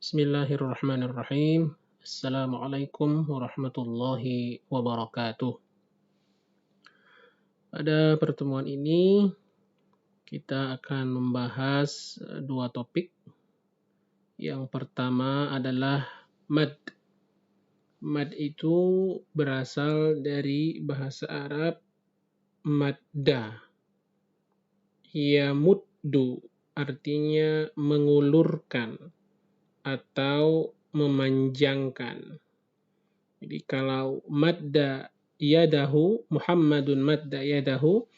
Bismillahirrahmanirrahim. Assalamualaikum warahmatullahi wabarakatuh. Pada pertemuan ini kita akan membahas dua topik. Yang pertama adalah mad. Mad itu berasal dari bahasa Arab madda. Yamuddu artinya mengulurkan atau memanjangkan. Jadi kalau madda yadahu, Muhammadun madda yadahu,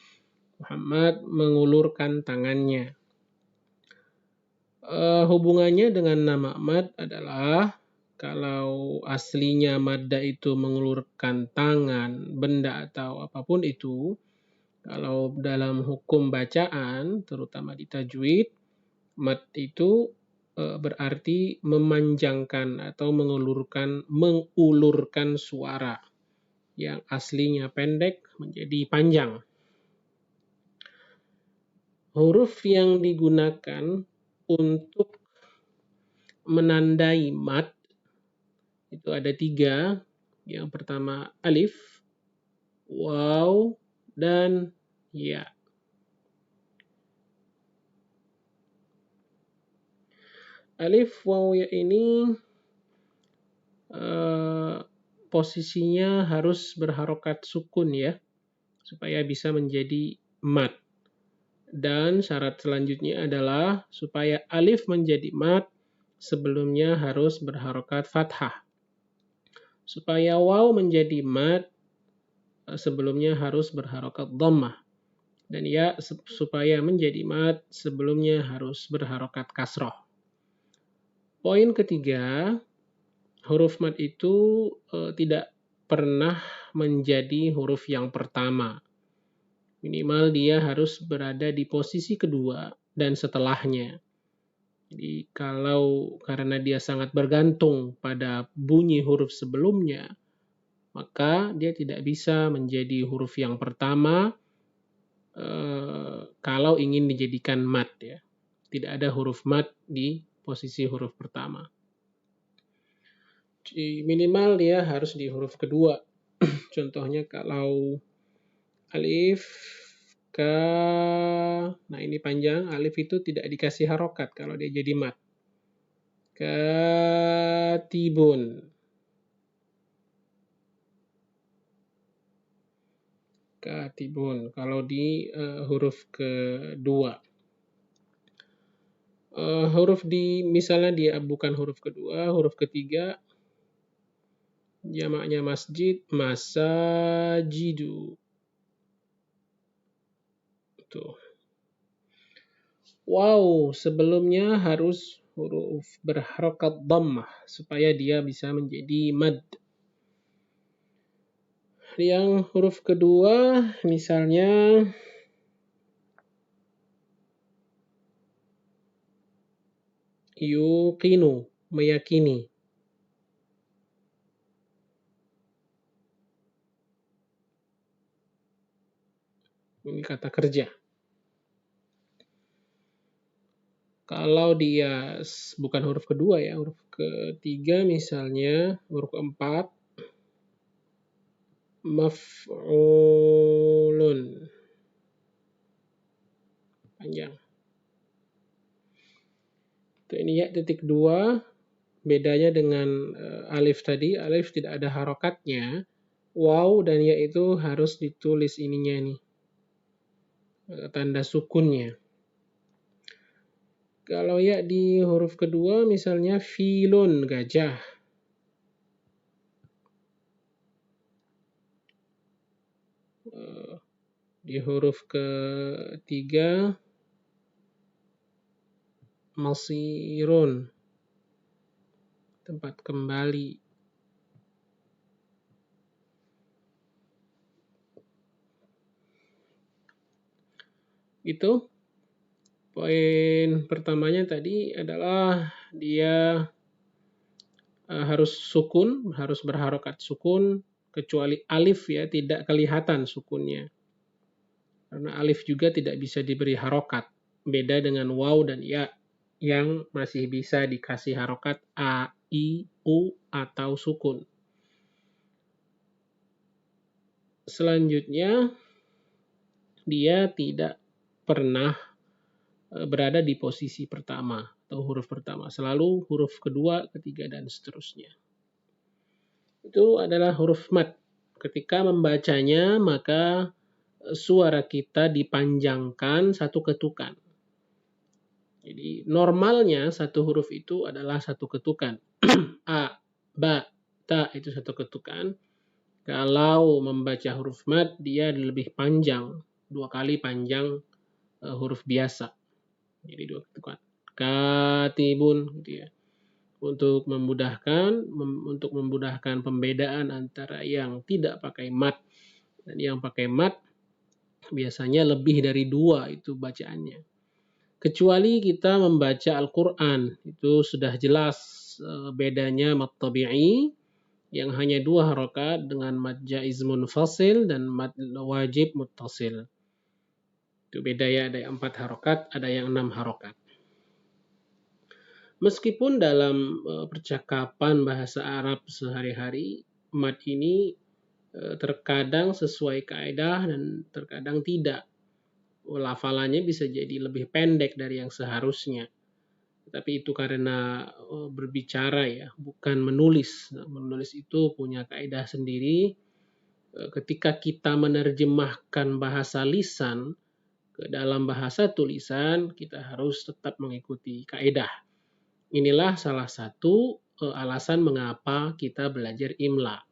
Muhammad mengulurkan tangannya. Hubungannya dengan nama mad adalah kalau aslinya madda itu mengulurkan tangan, benda atau apapun itu, kalau dalam hukum bacaan, terutama di tajwid, mad itu berarti memanjangkan atau mengulurkan suara yang aslinya pendek menjadi panjang. Huruf yang digunakan untuk menandai mad itu ada 3. Yang pertama alif, waw, dan ya. Alif, waw, ya ini posisinya harus berharokat sukun ya, supaya bisa menjadi mad. Dan syarat selanjutnya adalah supaya alif menjadi mad, sebelumnya harus berharokat fathah. Supaya waw menjadi mad, sebelumnya harus berharokat dhammah. Dan ya supaya menjadi mad, sebelumnya harus berharokat kasroh. Poin ketiga, huruf mad itu tidak pernah menjadi huruf yang pertama. Minimal dia harus berada di posisi kedua dan setelahnya. Jadi karena dia sangat bergantung pada bunyi huruf sebelumnya, maka dia tidak bisa menjadi huruf yang pertama kalau ingin dijadikan mad ya. Tidak ada huruf mad di posisi huruf pertama. Minimal dia harus di huruf kedua. Contohnya kalau alif, ka, nah ini panjang, alif itu tidak dikasih harokat kalau dia jadi mad. Katibun. Katibun kalau di huruf kedua. Huruf di misalnya dia bukan huruf kedua, huruf ketiga, jamaknya masjid, masajidu. Tuh. Wow, sebelumnya harus huruf berharokat dhammah supaya dia bisa menjadi mad. Yang huruf kedua misalnya yuqinu, meyakini. Ini kata kerja. Kalau dia bukan huruf kedua ya, huruf ketiga misalnya, huruf keempat, maf'ulun. Panjang. Ini ya titik 2, bedanya dengan alif tadi, alif tidak ada harokatnya, waw dan ya itu harus ditulis ininya nih, tanda sukunnya. Kalau ya di huruf kedua misalnya filun, gajah. Di huruf ketiga masirun, tempat kembali. Itu poin pertamanya tadi adalah dia harus sukun, harus berharokat sukun, kecuali alif ya tidak kelihatan sukunnya. Karena alif juga tidak bisa diberi harokat, beda dengan waw dan ya. yang masih bisa dikasih harokat a, i, u, atau sukun. Selanjutnya, dia tidak pernah berada di posisi pertama atau huruf pertama. Selalu huruf kedua, ketiga, dan seterusnya. Itu adalah huruf mad. Ketika membacanya, maka suara kita dipanjangkan satu ketukan. Jadi normalnya satu huruf itu adalah satu ketukan. A, ba, ta itu satu ketukan. Kalau membaca huruf mad, dia lebih panjang. 2 kali panjang huruf biasa. Jadi 2 ketukan. Katibun gitu ya. Untuk memudahkan pembedaan antara yang tidak pakai mad dan yang pakai mad, biasanya lebih dari 2 itu bacaannya. Kecuali kita membaca Al-Quran, itu sudah jelas bedanya mad tabi'i yang hanya 2 harokat dengan mad jaiz munfasil dan mad wajib muttasil. Itu beda ya, ada yang 4 harokat, ada yang 6 harokat. Meskipun dalam percakapan bahasa Arab sehari-hari, mad ini terkadang sesuai kaidah dan terkadang tidak. Lafalannya bisa jadi lebih pendek dari yang seharusnya. Tapi itu karena berbicara ya, bukan menulis. Nah, menulis itu punya kaidah sendiri. Ketika kita menerjemahkan bahasa lisan ke dalam bahasa tulisan, kita harus tetap mengikuti kaidah. Inilah salah satu alasan mengapa kita belajar imla.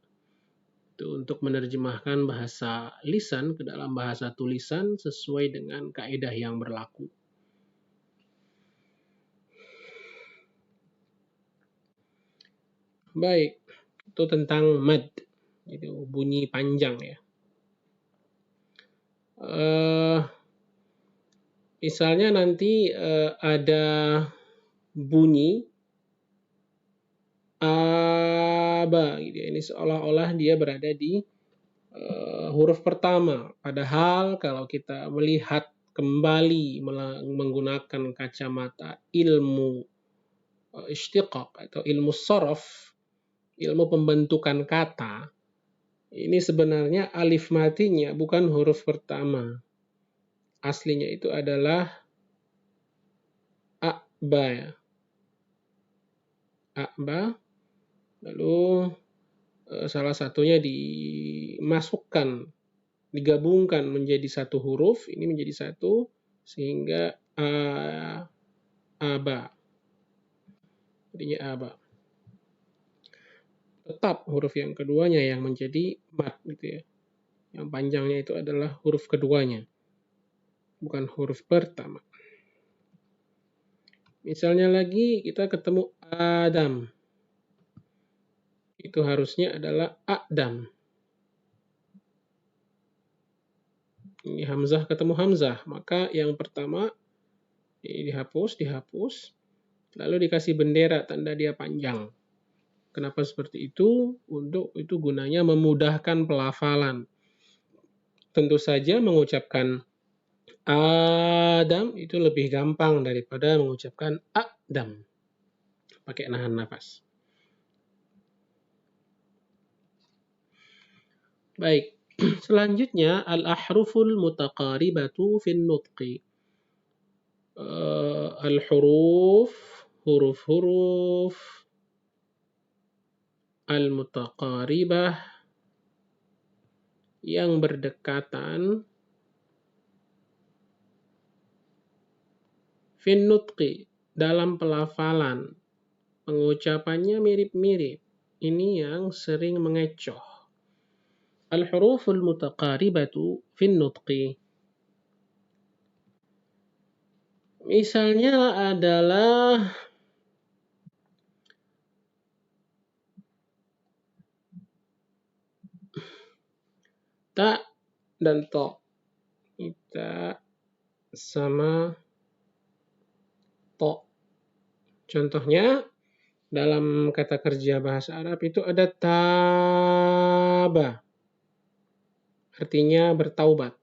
Itu untuk menerjemahkan bahasa lisan ke dalam bahasa tulisan sesuai dengan kaidah yang berlaku. Baik, itu tentang mad, itu bunyi panjang ya. Misalnya nanti ada bunyi aba gitu ya. Ini seolah-olah dia berada di huruf pertama. Padahal kalau kita melihat kembali menggunakan kacamata ilmu istiqaq atau ilmu sorof, ilmu pembentukan kata, ini sebenarnya alif matinya bukan huruf pertama. Aslinya itu adalah a'ba ya. A'ba, lalu salah satunya dimasukkan, digabungkan menjadi satu huruf, ini menjadi satu, sehingga aba. Jadinya aba. Tetap huruf yang keduanya yang menjadi mad gitu ya. Yang panjangnya itu adalah huruf keduanya, bukan huruf pertama. Misalnya lagi kita ketemu Adam. Itu harusnya adalah Adam. Ini hamzah ketemu hamzah, maka yang pertama dihapus, lalu dikasih bendera tanda dia panjang. Kenapa seperti itu? Untuk itu gunanya memudahkan pelafalan. Tentu saja mengucapkan Adam itu lebih gampang daripada mengucapkan Adam. Pakai nahan nafas. Baik, selanjutnya al-ahruful mutaqaribatu fin nutqi. Al-huruf, huruf-huruf al-mutaqaribah yang berdekatan fin nutqi dalam pelafalan. Pengucapannya mirip-mirip. Ini yang sering mengecoh. Al-huruful mutaqaribatu fin nutqi. Misalnya adalah ta dan to. Ta sama to. Contohnya dalam kata kerja bahasa Arab itu ada taba. Artinya bertaubat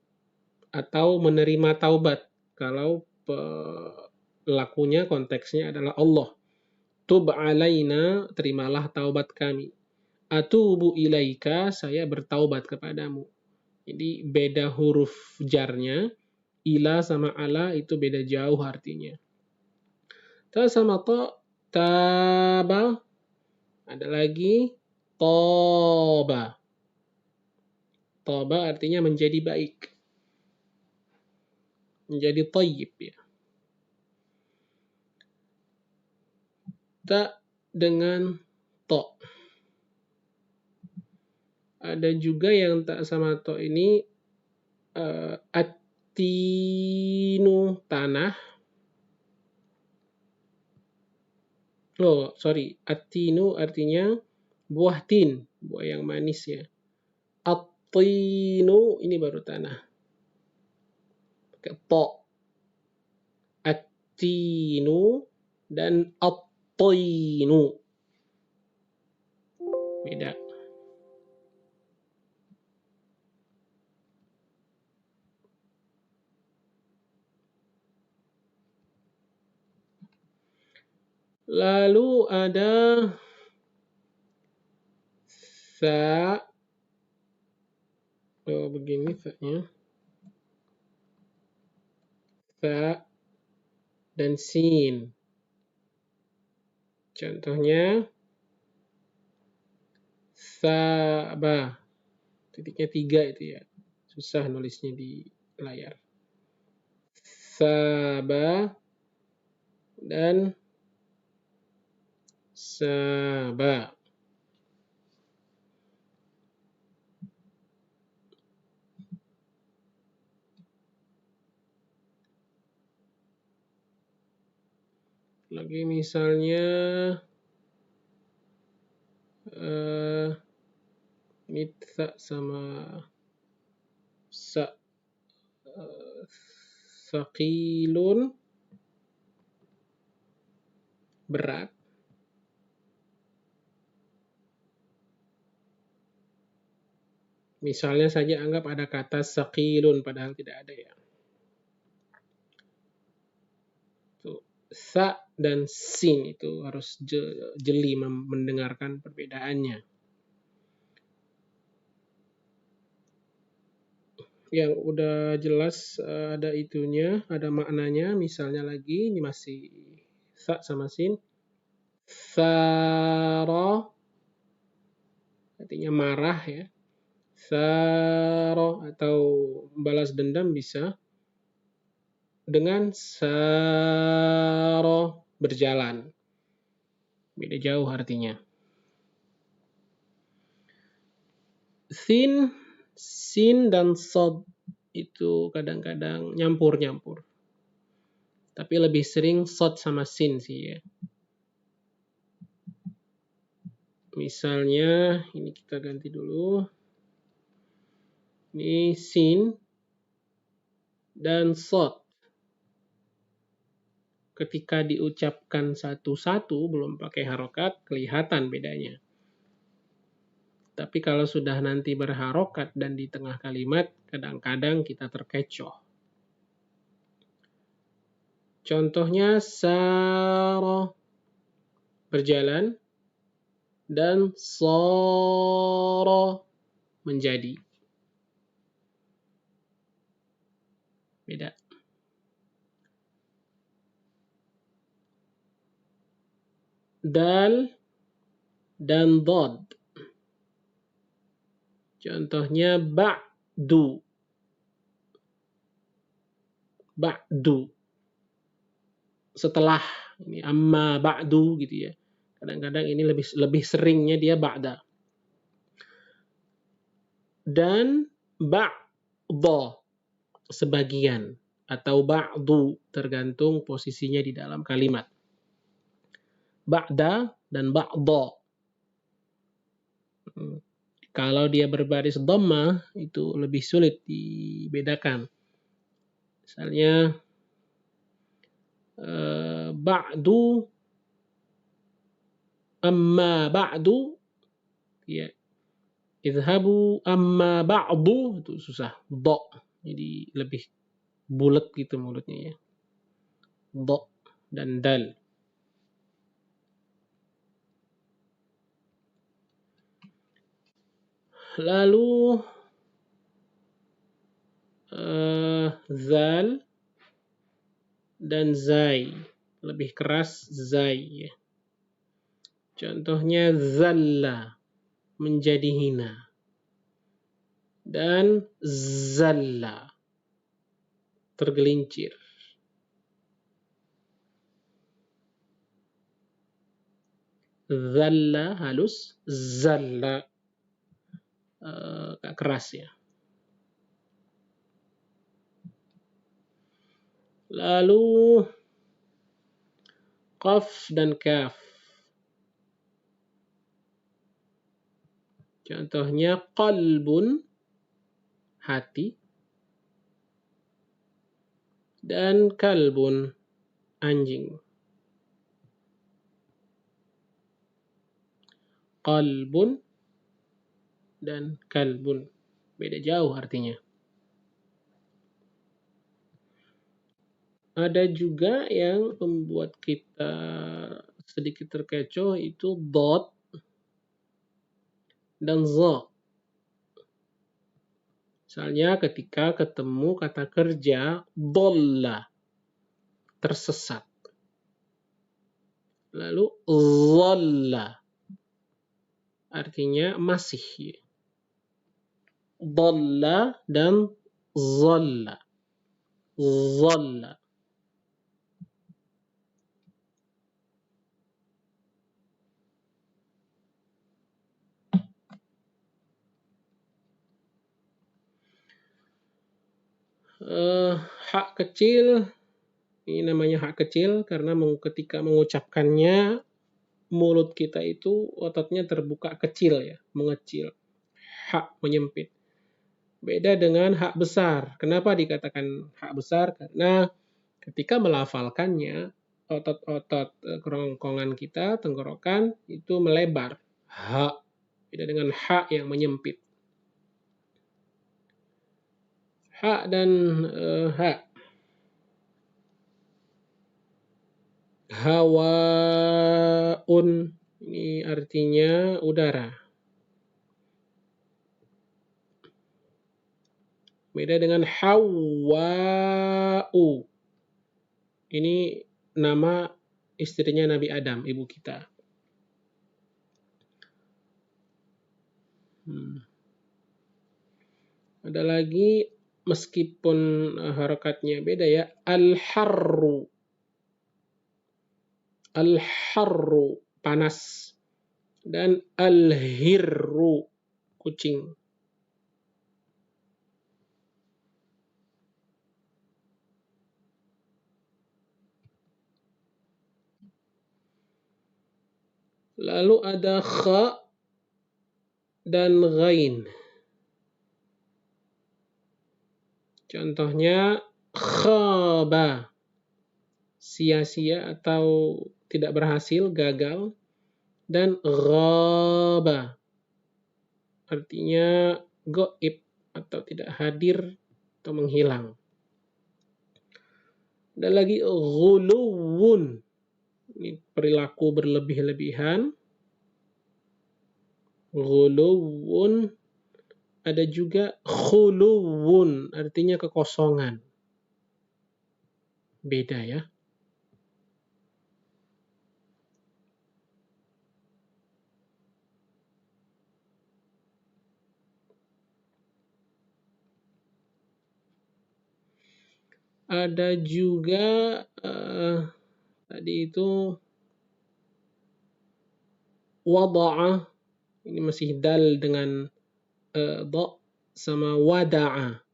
atau menerima taubat. Kalau lakunya konteksnya adalah Allah. Tub alaina, terimalah taubat kami. Atubu ilaika, saya bertaubat kepadamu. Jadi beda huruf jarnya, ila sama ala itu beda jauh artinya. Ta sama to, taba, ada lagi toba. Toba artinya menjadi baik. Menjadi tayyib ya. Ta dengan to. Ada juga yang tak sama to ini atinu tanah. Oh, sorry. Atinu artinya buah tin, buah yang manis ya. Atinu ini baru tanah. Pakai to. Atinu dan at-tinu. Beda. Lalu ada sa. Oh, begini sa-nya. Sa dan sin. Contohnya sabah. Titiknya 3 itu ya. Susah nulisnya di layar. Sabah dan sabah. Lagi misalnya ini sa sama sa, saqilun berat. Misalnya saja anggap ada kata saqilun padahal tidak ada ya. Tuh, sa dan sin itu harus jeli mendengarkan perbedaannya. Yang udah jelas ada itunya, ada maknanya. Misalnya lagi, ini masih sa sama sin. Saro, artinya marah ya. Saro atau balas dendam bisa dengan saro, berjalan. Beda jauh artinya. Sin dan sod itu kadang-kadang nyampur-nyampur. Tapi lebih sering sod sama sin sih ya. Misalnya, ini kita ganti dulu. Ini sin dan sod. Ketika diucapkan satu-satu, belum pakai harokat, kelihatan bedanya. Tapi kalau sudah nanti berharokat dan di tengah kalimat, kadang-kadang kita terkecoh. Contohnya, saro, berjalan, dan soro, menjadi. Beda. Dal dan dod. Contohnya ba'du. Ba'du. Setelah, ini amma ba'du gitu ya. Kadang-kadang ini lebih seringnya dia ba'da. Dan ba'dha, sebagian. Atau ba'du, tergantung posisinya di dalam kalimat. Ba'da dan ba'dha. Kalau dia berbaris dhammah, itu lebih sulit dibedakan. Misalnya, ba'du, amma ba'du, ya. Idhabu amma ba'du, itu susah. Dha, jadi lebih bulat gitu mulutnya ya. Dha. dan dal. Lalu zal dan zai, lebih keras zai. Contohnya zalla, menjadi hina, dan zalla, tergelincir. Zalla halus, zalla agak keras ya. Lalu qaf dan kaf. Contohnya qalbun, hati, dan kalbun, anjing. Qalbun dan kalbun, beda jauh artinya. Ada juga yang membuat kita sedikit terkecoh, itu dot dan za. Misalnya ketika ketemu kata kerja dolla, tersesat. Lalu dhalla, artinya masih. Dhalla dan dhalla. Dhalla. Hak kecil, ini namanya hak kecil karena ketika mengucapkannya mulut kita itu ototnya terbuka kecil ya, mengecil. Hak menyempit. Beda dengan hak besar. Kenapa dikatakan hak besar? Karena ketika melafalkannya, otot-otot kerongkongan kita, tenggorokan, itu melebar. Hak. Beda dengan hak yang menyempit. Hak dan hak. Hawaun, ini artinya udara. Beda dengan Hawwa'u. Ini nama istrinya Nabi Adam, ibu kita. Ada lagi, meskipun harakatnya beda ya, al-harru. Al-harru, panas. Dan al-hirru, kucing. Lalu ada kha dan ghain. Contohnya khaba, sia-sia atau tidak berhasil, gagal. Dan ghaba, artinya goib atau tidak hadir atau menghilang. Ada lagi ghuluwun, ini perilaku berlebih-lebihan. Ghuluwun. Ada juga khuluwun, artinya kekosongan. Beda ya. Ada juga tadi itu wada'a, ini masih dal dengan dha, sama wada'a.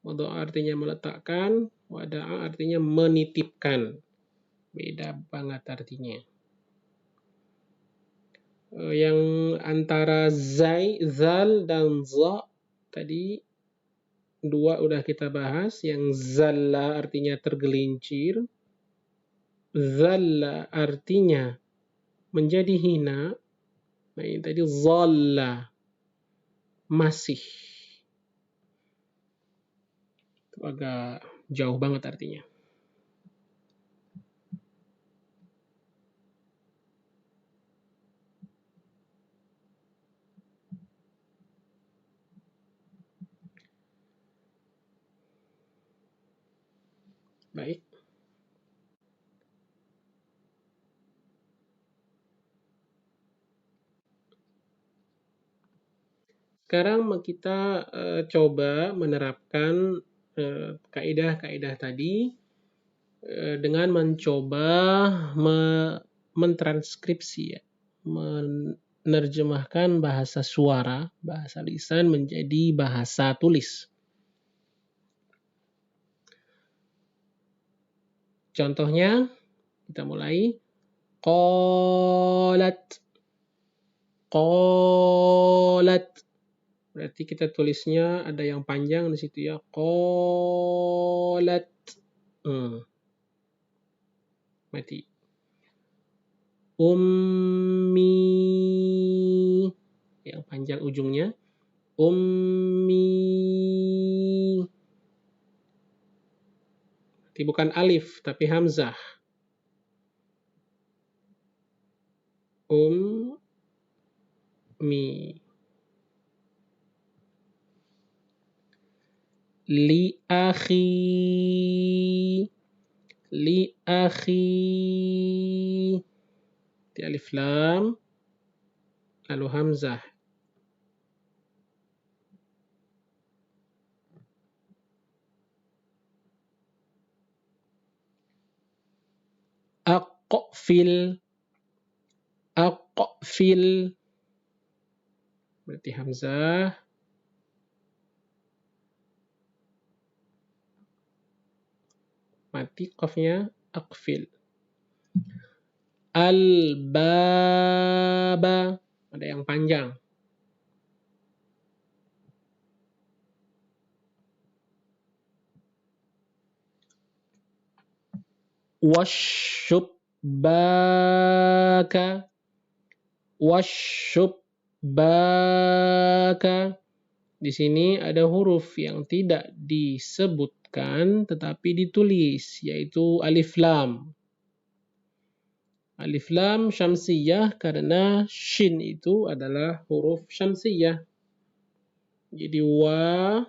Wada'a artinya meletakkan, wada'a artinya menitipkan. Beda banget artinya. Yang antara zal dan za tadi dua udah kita bahas. Yang zalla artinya tergelincir, zalla artinya menjadi hina. Nah ini tadi zalla, masih. Itu agak jauh banget artinya. Baik. Sekarang kita coba menerapkan kaidah-kaidah tadi dengan mencoba mentranskripsi ya, menerjemahkan bahasa suara, bahasa lisan menjadi bahasa tulis. Contohnya, kita mulai. Qalat. Qalat. Berarti kita tulisnya ada yang panjang di situ ya. Qalat. Mati. Ummi. Yang panjang ujungnya. Ummi. Berarti bukan alif, tapi hamzah. Ummi. Li akhi. Li akhi. Di alif lam lalu hamzah. Aqfil. Aqfil. Berarti hamzah. Mati qafnya. Aqfil. Al-baba. Ada yang panjang. Wasyubbaka. Wasyubbaka. Di sini ada huruf yang tidak disebutkan tetapi ditulis, yaitu alif lam. Alif lam syamsiyah karena shin itu adalah huruf syamsiyah. Jadi wa,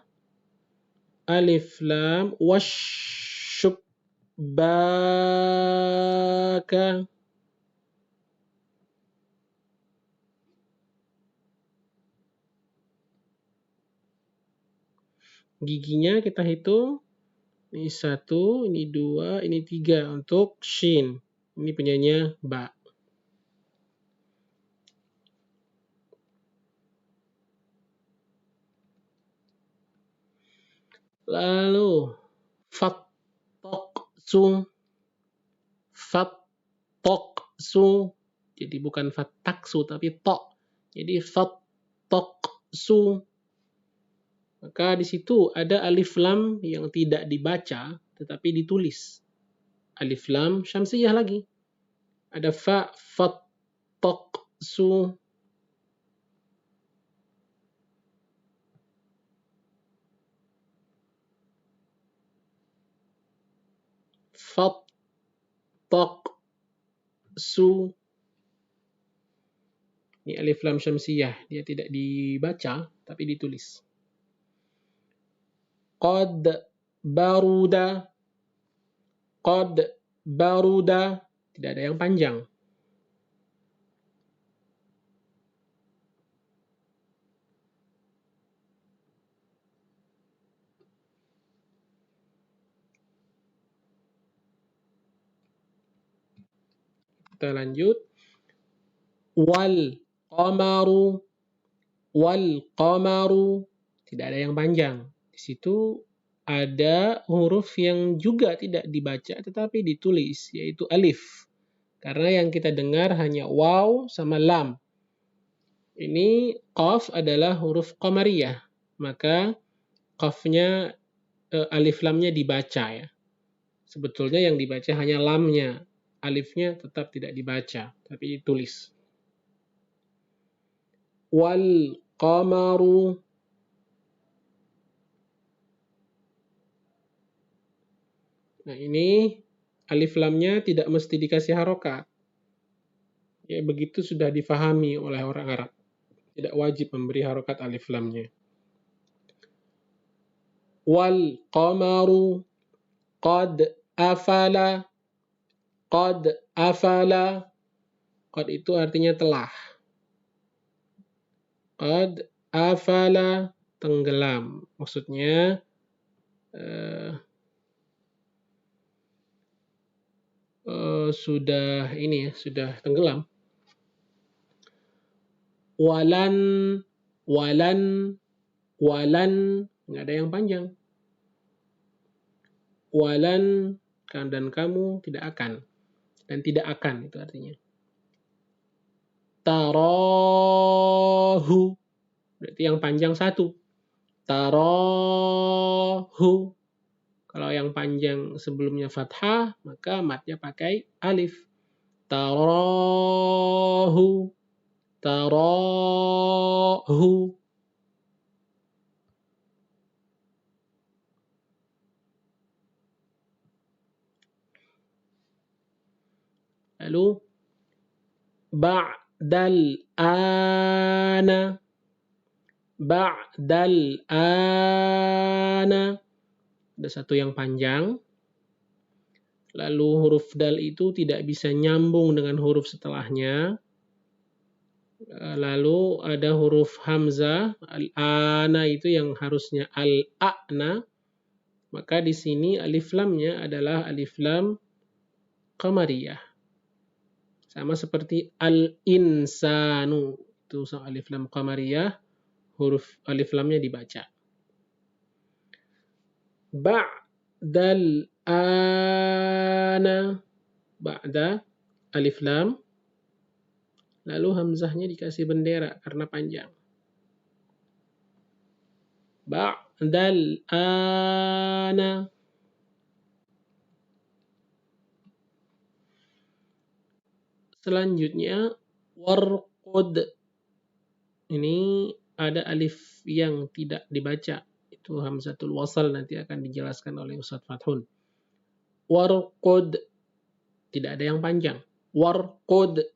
alif lam, wasyubbaka. Giginya kita hitung. Ini 1, ini 2, ini 3 untuk shin. Ini punyanya ba. Lalu fattaqsu. Fattaqsu. Jadi bukan fattaksu tapi tok. Jadi fattaqsu. Maka di situ ada alif lam yang tidak dibaca tetapi ditulis. Alif lam syamsiyah lagi. Ada fa, fattaqsu. Fattaqsu. Ini alif lam syamsiyah, dia tidak dibaca tapi ditulis. Qad baruda. Qad baruda. Tidak ada yang panjang. Kita lanjut. Wal qamaru. Wal qamaru. Tidak ada yang panjang. Di situ ada huruf yang juga tidak dibaca tetapi ditulis, yaitu alif. Karena yang kita dengar hanya waw sama lam. Ini qaf adalah huruf qamariyah. Maka qafnya, alif lamnya dibaca ya. Sebetulnya yang dibaca hanya lamnya. Alifnya tetap tidak dibaca, tapi ditulis. Wal qamaru. Nah ini alif lamnya tidak mesti dikasih harokat. Ya begitu sudah difahami oleh orang Arab. Tidak wajib memberi harokat alif lamnya. Wal qamaru qad afala, qad afala. Qad itu artinya telah. Qad afala, tenggelam. Maksudnya sudah ini ya, sudah tenggelam. Walan, walan, walan, nggak ada yang panjang. Walan, dan kamu tidak akan. Dan tidak akan itu artinya. Tarahu, berarti yang panjang satu. Tarahu. Kalau yang panjang sebelumnya fathah, maka matnya pakai alif. Tarahu, tarahu. Lalu ba'dal ana, ba'dal ana. Ada satu yang panjang. Lalu huruf dal itu tidak bisa nyambung dengan huruf setelahnya. Lalu ada huruf hamzah, al-ana itu yang harusnya al-a'na. Maka di sini alif lamnya adalah alif lam qamariyah. Sama seperti al-insanu. Itu alif lam qamariyah, huruf alif lamnya dibaca. Ba'dal ana, ba'da alif lam, lalu hamzahnya dikasih bendera karena panjang. Ba'dal ana. Selanjutnya warqud. Ini ada alif yang tidak dibaca. Itu hamzatul wasal, nanti akan dijelaskan oleh Ustaz Fathun. Warqud, tidak ada yang panjang. Warqud.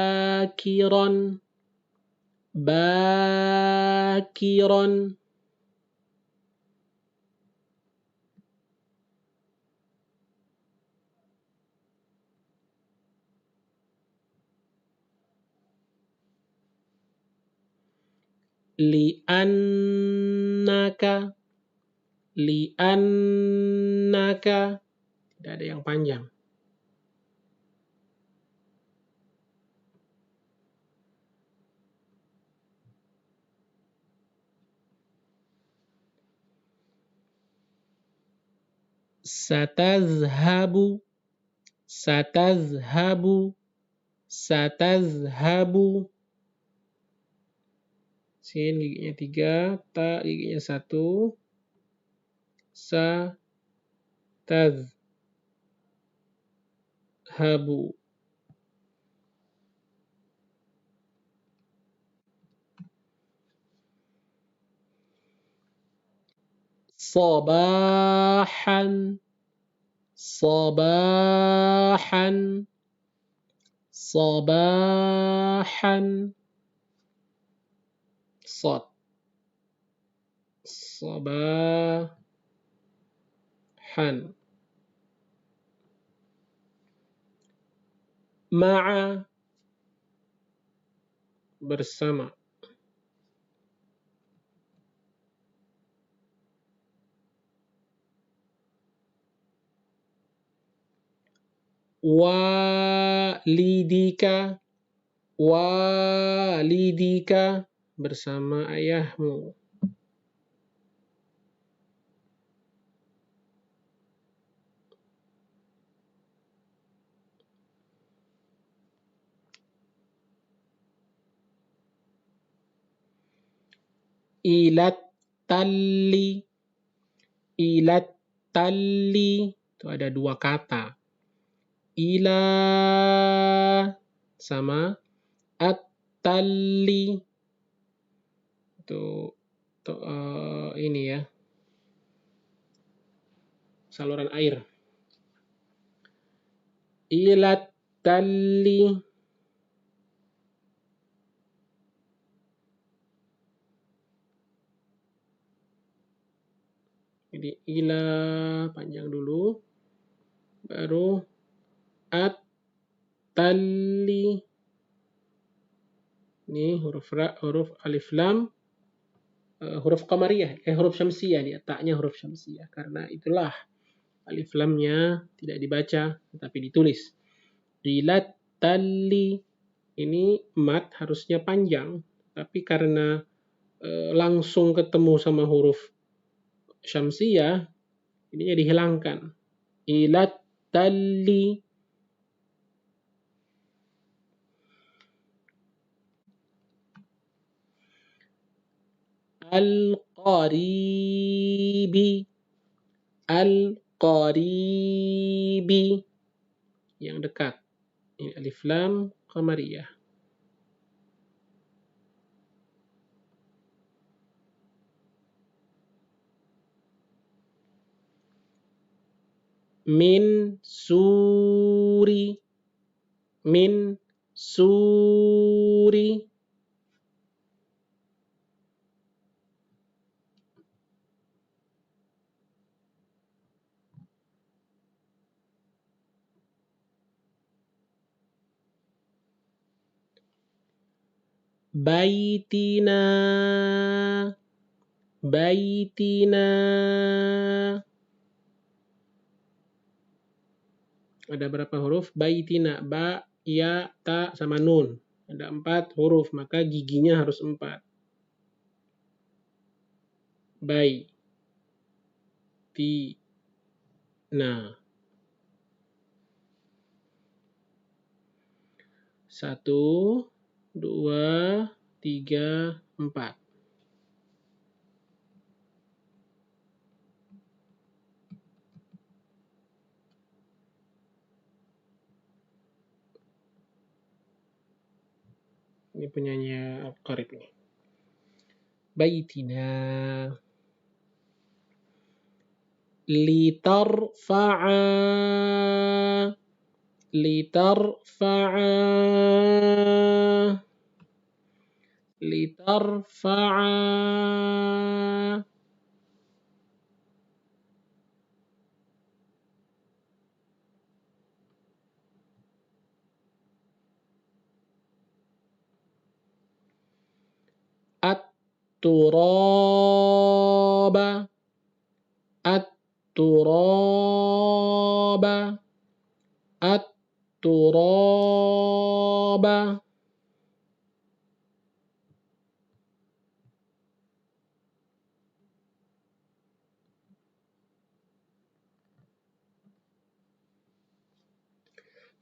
Bakiron, bakiron. Li'annaka, li'annaka. Tidak ada yang panjang. Satazhabu, satazhabu, satazhabu. Sin giginya 3, ta giginya 1. Satazhabu. Sabahan, sabahan, sabahan. Sad. Sabahan. Ma'a, bersama. Walidika, walidika, bersama ayahmu. Ilat tali, ilat tali. Itu ada 2 kata. Ila sama at-tali. Itu ini ya. saluran air. Ilat talli. Jadi ila panjang dulu, baru at talli. Ini huruf alif lam, huruf qamariyah, huruf syamsiyah dia, taknya huruf syamsiyah. Karena itulah alif lamnya tidak dibaca tetapi ditulis. Ilat talli. Ini mat harusnya panjang, tapi karena langsung ketemu sama huruf syamsiyah, ininya dihilangkan. Ilat talli. Al-qaribi. Al-qaribi. Yang dekat. Ini alif lam qamariyah. Min suri. Min suri. Baitina. Baitina. Ada berapa huruf? Baitina. Ba, ya, ta, sama nun. Ada 4 huruf, maka giginya harus 4. Bai. Ti. Nah. 1, 2, 3, 4. Ini punyanya Al-Qarib ini. Baitina. Litarfa'a. Litarfa'a. Litarfa'a. At-turaba. At-turaba. At-turaba.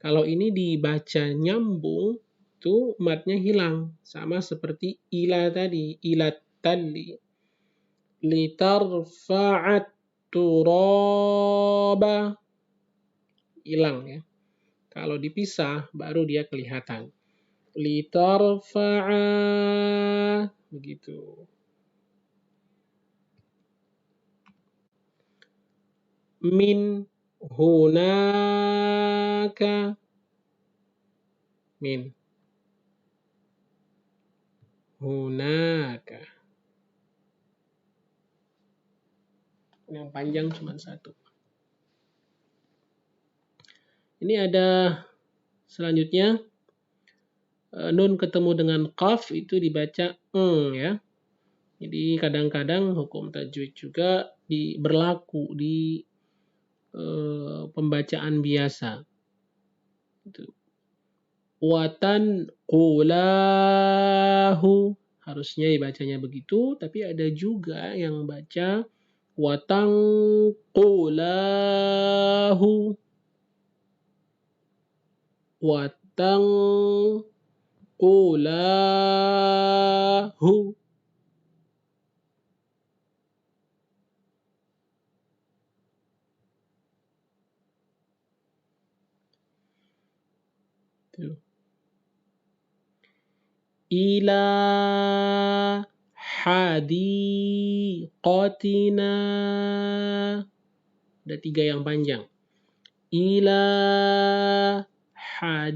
Kalau ini dibaca nyambung, itu matnya hilang. Sama seperti ila tadi, ilat tali. Litarfa'at turaba. Hilang ya. Kalau dipisah, baru dia kelihatan. Litarfa'a. Begitu. Min hunaka. Min hunaka. Yang panjang cuma 1. Ini ada selanjutnya. Nun ketemu dengan qaf itu dibaca ya. Jadi kadang-kadang hukum tajwid juga berlaku di pembacaan biasa. Watan qulahu. Harusnya dibacanya begitu, tapi ada juga yang baca watang qulahu. Watang qulahu. Tuh. Ila hadiqatina. Ada 3 yang panjang. Ila hadiqatina.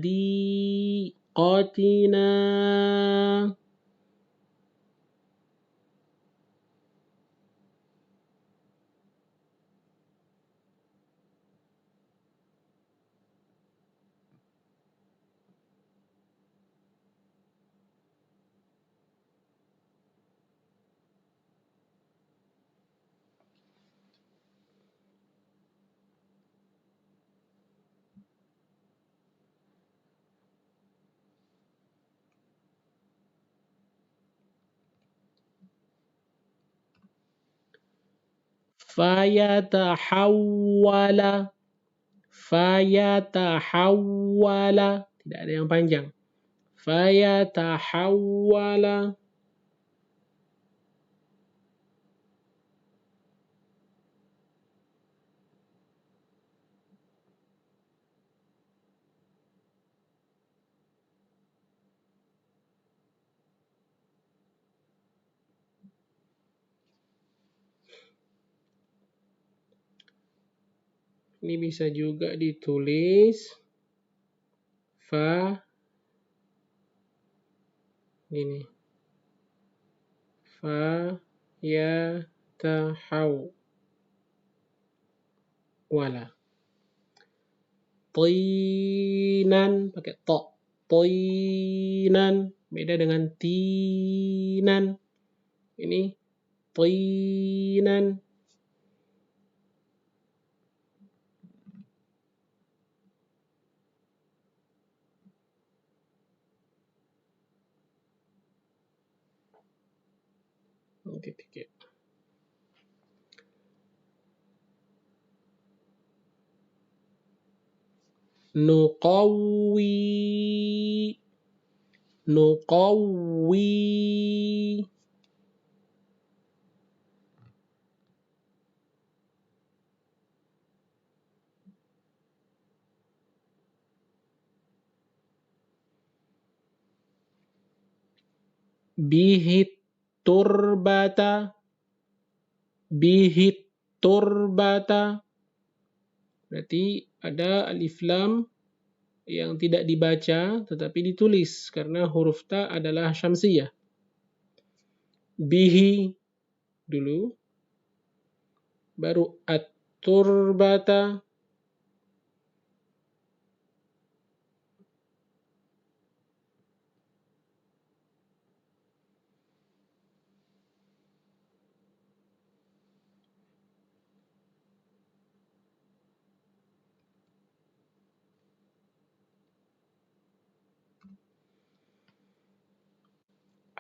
Fayatahawwala. Fayatahawwala. Tidak ada yang panjang. Fayatahawwala. Ini bisa juga ditulis fa ini. Fa ya tahaw wala. Tinan pakai to. Tinan beda dengan tinan. Ini tinan. Titik ya. Nuqawwi. Nuqawwi. Bihit turbata. Bihit turbata. Berarti ada alif lam yang tidak dibaca tetapi ditulis karena huruf ta adalah syamsiyah. Bihi dulu, baru at-turbata,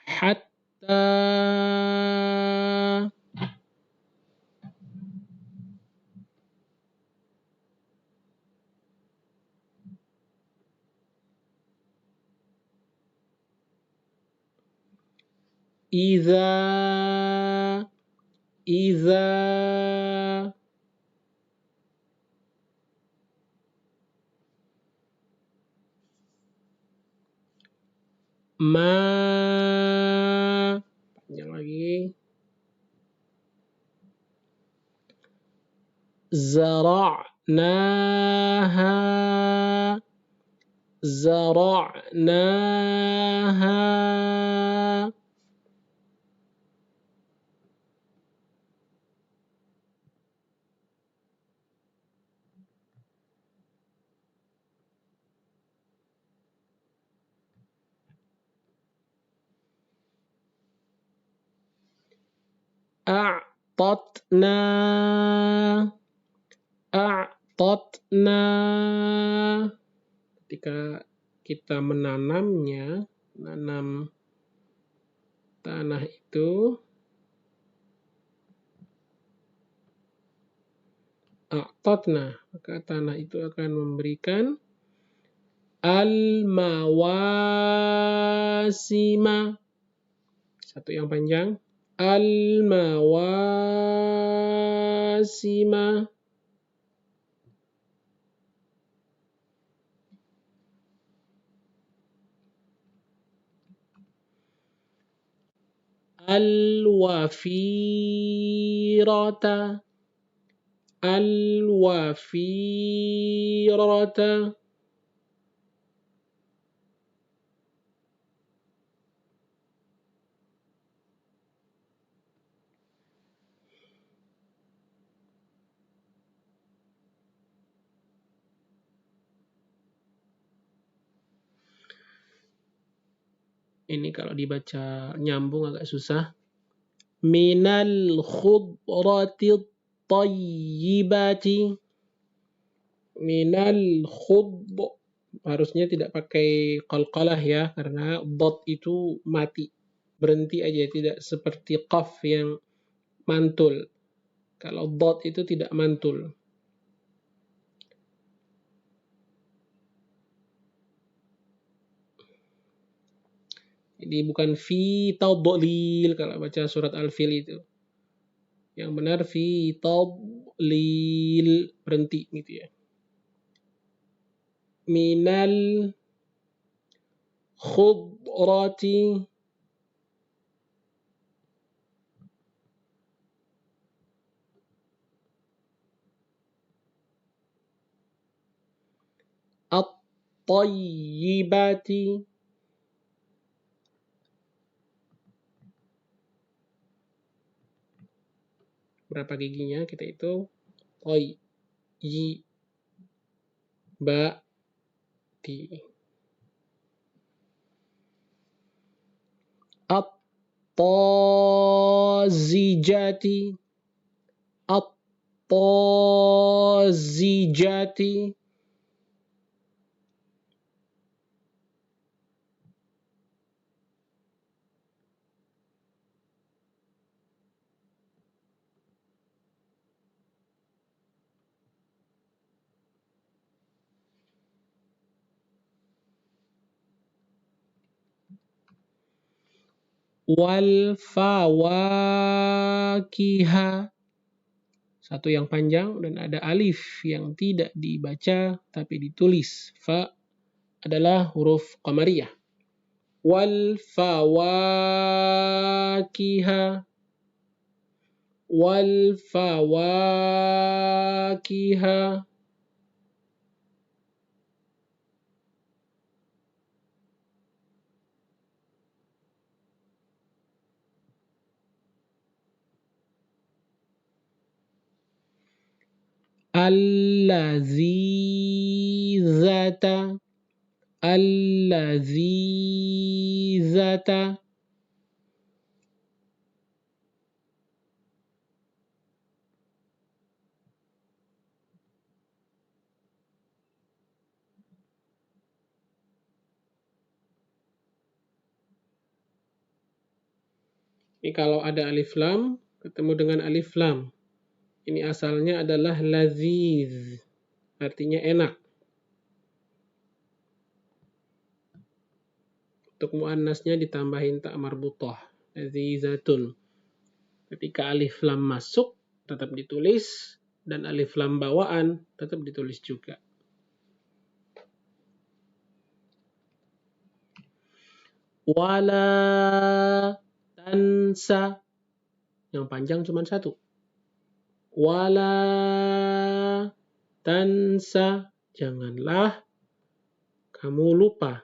hatta, iza, ma, panjang lagi, zara'naha, zara'naha, a'tatna, a'tatna. Ketika kita menanamnya, menanam tanah itu, a'tatna, maka tanah itu akan memberikan al-mawasima. Satu yang panjang. Al-mawasima. Al-wafirata. Al-wafirata. Ini kalau dibaca nyambung agak susah. Minal khudrati tayyibati. Minal khud. Harusnya tidak pakai qalqalah ya, karena dot itu mati. Berhenti aja, tidak seperti qaf yang mantul. Kalau dot itu tidak mantul. Jadi bukan fi tadlil kalau baca surat Al-Fil itu. Yang benar fi tadlil, berhenti gitu ya. Minal khudrati at-tayyibati. Berapa giginya kita hitung? Tayyibati. At-tazijati. At-tazijati. Wal fawakiha. Satu yang panjang dan ada alif yang tidak dibaca tapi ditulis. Fa adalah huruf qamariyah. Wal fawakiha. Wal fawakiha. Allazizata. Allazizata. Ini kalau ada alif lam ketemu dengan alif lam. Ini asalnya adalah laziz. Artinya enak. Untuk muannasnya ditambahin ta marbutah. Lazizatun. Ketika alif lam masuk tetap ditulis dan alif lam bawaan tetap ditulis juga. Wala tansa. Yang panjang cuma satu. Wala tansa. Janganlah kamu lupa.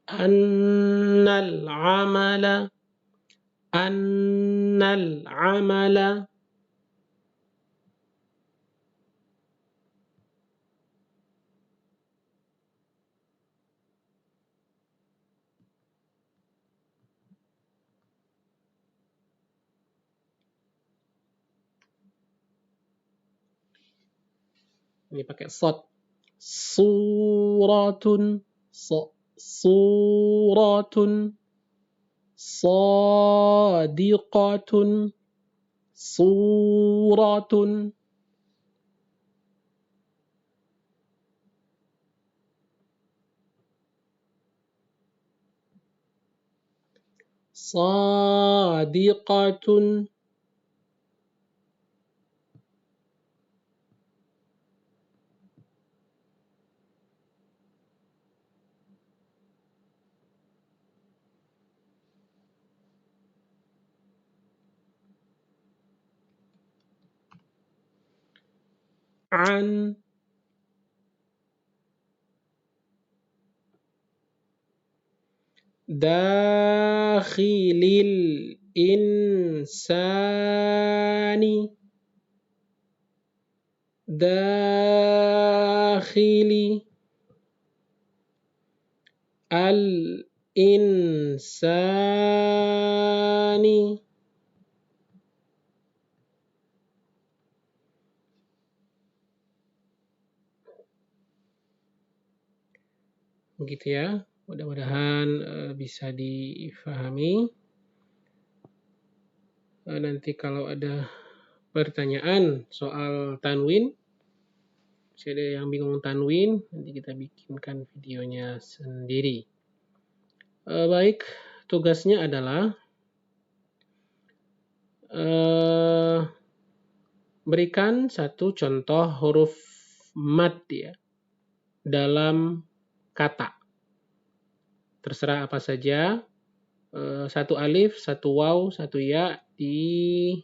Annal amala. Annal amala. Ini pakai sod. Suratun. Suratun. Sadiqatun. Suratun. Sadiqatun. an, dakhilil insani, dakhili al-insani. Begitu ya, mudah-mudahan bisa difahami. Nanti kalau ada pertanyaan soal tanwin, masih ada yang bingung tanwin, nanti kita bikinkan videonya sendiri. Baik, tugasnya adalah berikan satu contoh huruf mad ya dalam kata. Terserah apa saja, satu alif, satu waw, satu ya dibalas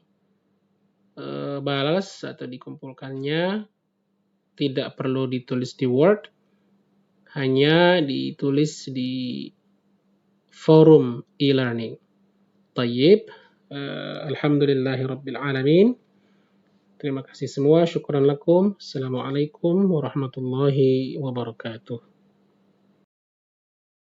atau dikumpulkannya. Tidak perlu ditulis di Word, hanya ditulis di forum e-learning. Tayyib, alhamdulillahirabbil alamin. Terima kasih semua, syukran lakum. Assalamualaikum warahmatullahi wabarakatuh.